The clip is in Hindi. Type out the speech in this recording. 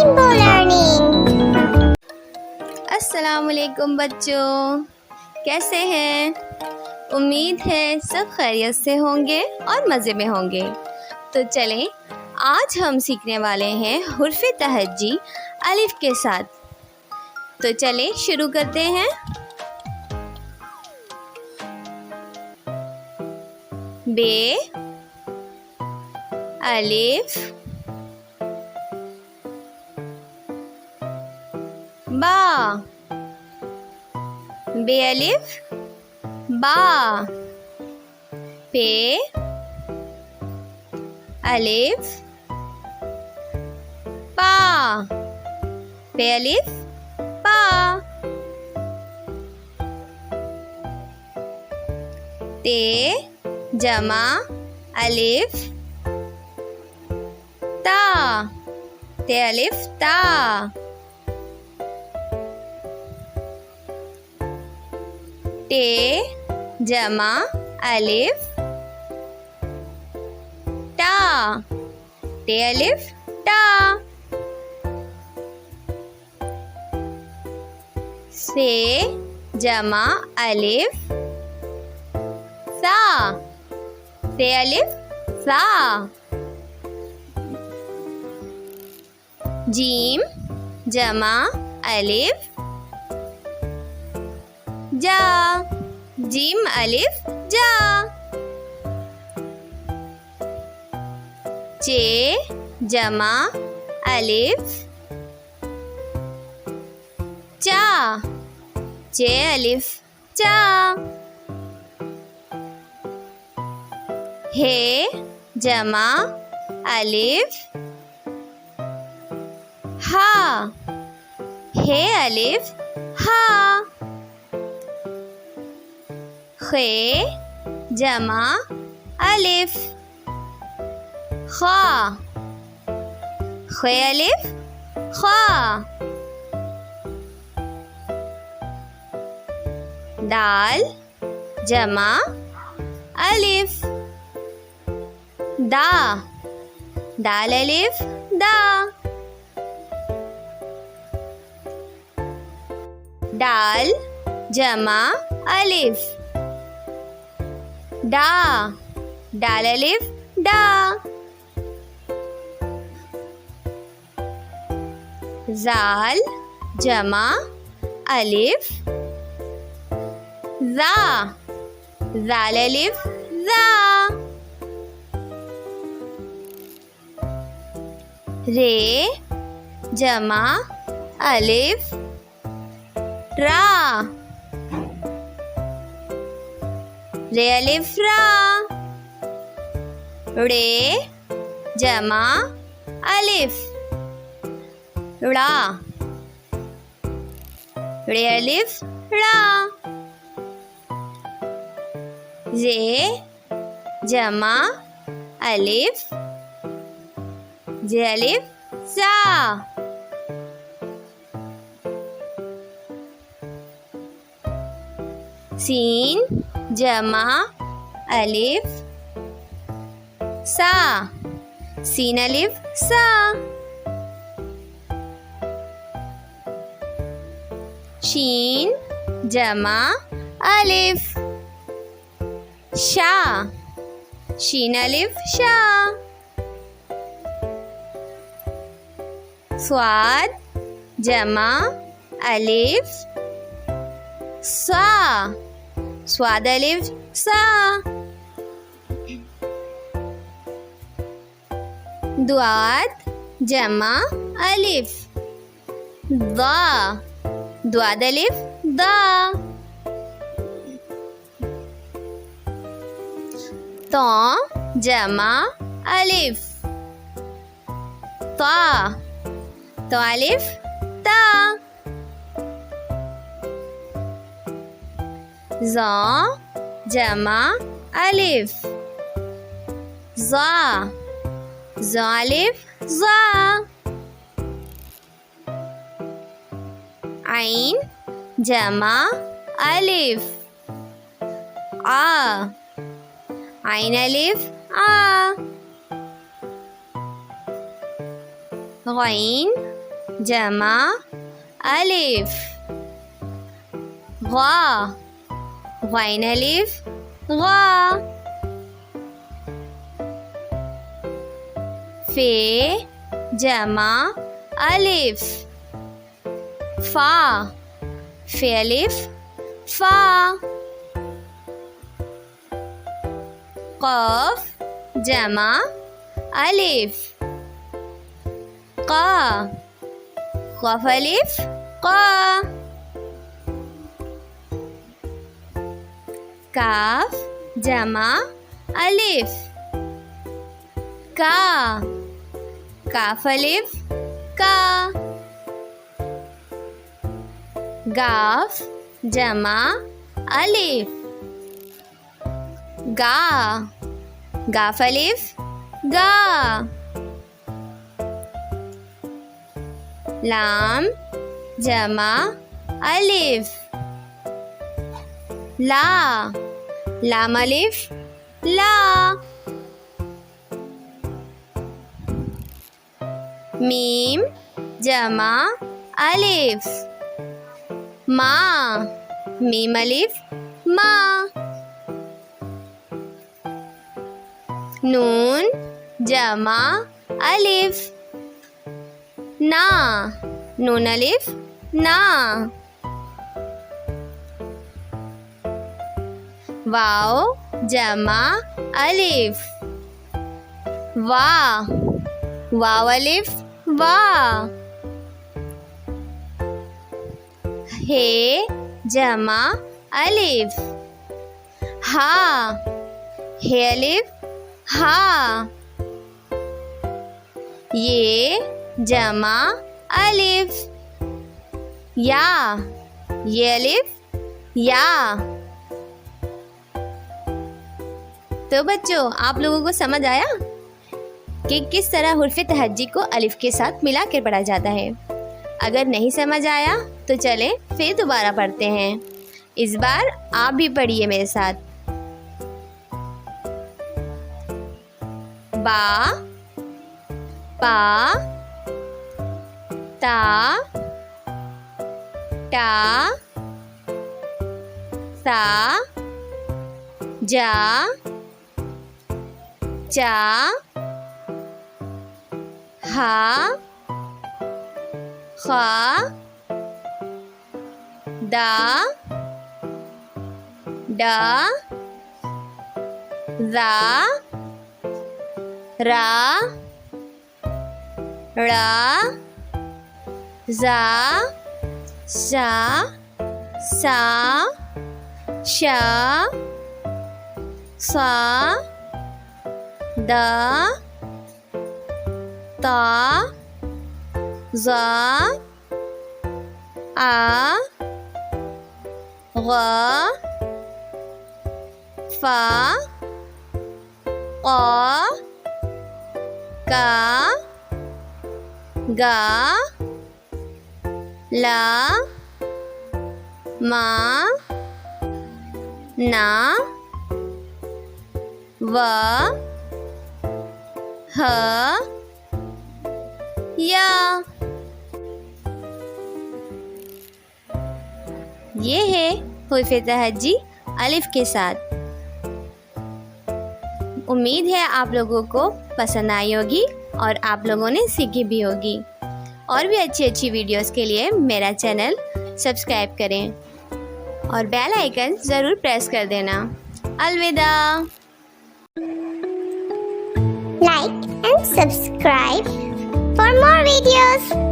Rainbow learning. अस्सलामुअलैकुम बच्चों, कैसे हैं? उम्मीद है सब खैरियत से होंगे और मज़े में होंगे। तो चलें, आज हम सीखने वाले हैं हुर्फ़े तहज्जी अलिफ के साथ। तो चलें शुरू करते हैं। बे, अलिफ, बा, बे अलिफ बा, पे अलिफ पा, पे अलिफ पा, ते जमा अलिफ ता, ते अलिफ ता, टे जमा अलिफ टा, टे अलिफ टा, से जमा अलिफ सा, से अलिफ सा, जीम जमा अलिफ जा, जीम अलिफ जा, चे जमा अलिफ चा, चे अलिफ चा, हे जमा अलिफ हा, हे अलिफ हा, खे जमा अलिफ खा, खे अलिफ खा, दाल जमा अलिफ दा, दाल अलिफ दा, दाल जमा अलिफ डा, डाल अलिफ डा, जाल जमा अलिफ जा, जाल अलिफ जा, रे जमा अलिफ रा, रे अलिफ रा, रे जमा अलिफ रा, रे अलिफ रा, जे जमा अलिफ जे अलिफ जा, सीन जमा अलिफ सा, सीन अलिफ सा, शीन जमा अलिफ शा, शीन अलिफ शा, स्वाद जमा अलिफ सा, स्वाद अलिफ सा, द्वाद जमा अलिफ दा, द्वाद अलिफ दा, तो जमा अलिफ ता, तो अलिफ ता, ज़ा जमा अलिफ ज़ा, ज़ा अलिफ ज़ा, आइन जमा अलिफ आ, आइन अलिफ आ, गैन जमा अलिफ, ग़ा, ग़ाइन अलिफ ग़ा, फे जमा अलिफ, फा, फे अलिफ फा, क़ाफ जमा अलिफ, क़ा, क़ाफ अलिफ क़ा, काफ जमा अलिफ, का, काफ अलिफ का, गाफ जमा अलिफ, गा, गाफ अलिफ गा, लाम जमा अलिफ, ला, लाम अलिफ ला, मीम जमा अलिफ, मा, मीम अलिफ मा, नून जमा अलिफ, ना, नून अलिफ ना, वाव जमा अलिफ, वा, वाव अलिफ वा, हे जमा अलिफ, हा, हे अलिफ हा, ये जमा अलिफ, या, ये अलिफ या। तो बच्चों, आप लोगों को समझ आया कि किस तरह हुर्फ़ तहज्जी को अलिफ के साथ मिला कर पढ़ा जाता है। अगर नहीं समझ आया तो चलें फिर दोबारा पढ़ते हैं। इस बार आप भी पढ़िए मेरे साथ। बा, पा, ता, टा, सा, जा, चा, हा, खा, दा, डा, रा, रा, ड़ा, जा, सा, सा, शा, सा, दा, ता, ज़ा, आ, ग़ा, फ़ा, क़ा, का, गा, ला, मा, ना, वा, ह, या। ये है हुर्फ़ तहज्जी अलिफ के साथ। उम्मीद है आप लोगों को पसंद आई होगी और आप लोगों ने सीखी भी होगी। और भी अच्छी अच्छी वीडियोस के लिए मेरा चैनल सब्सक्राइब करें और बेल आइकन ज़रूर प्रेस कर देना। अलविदा। Like and subscribe for more videos.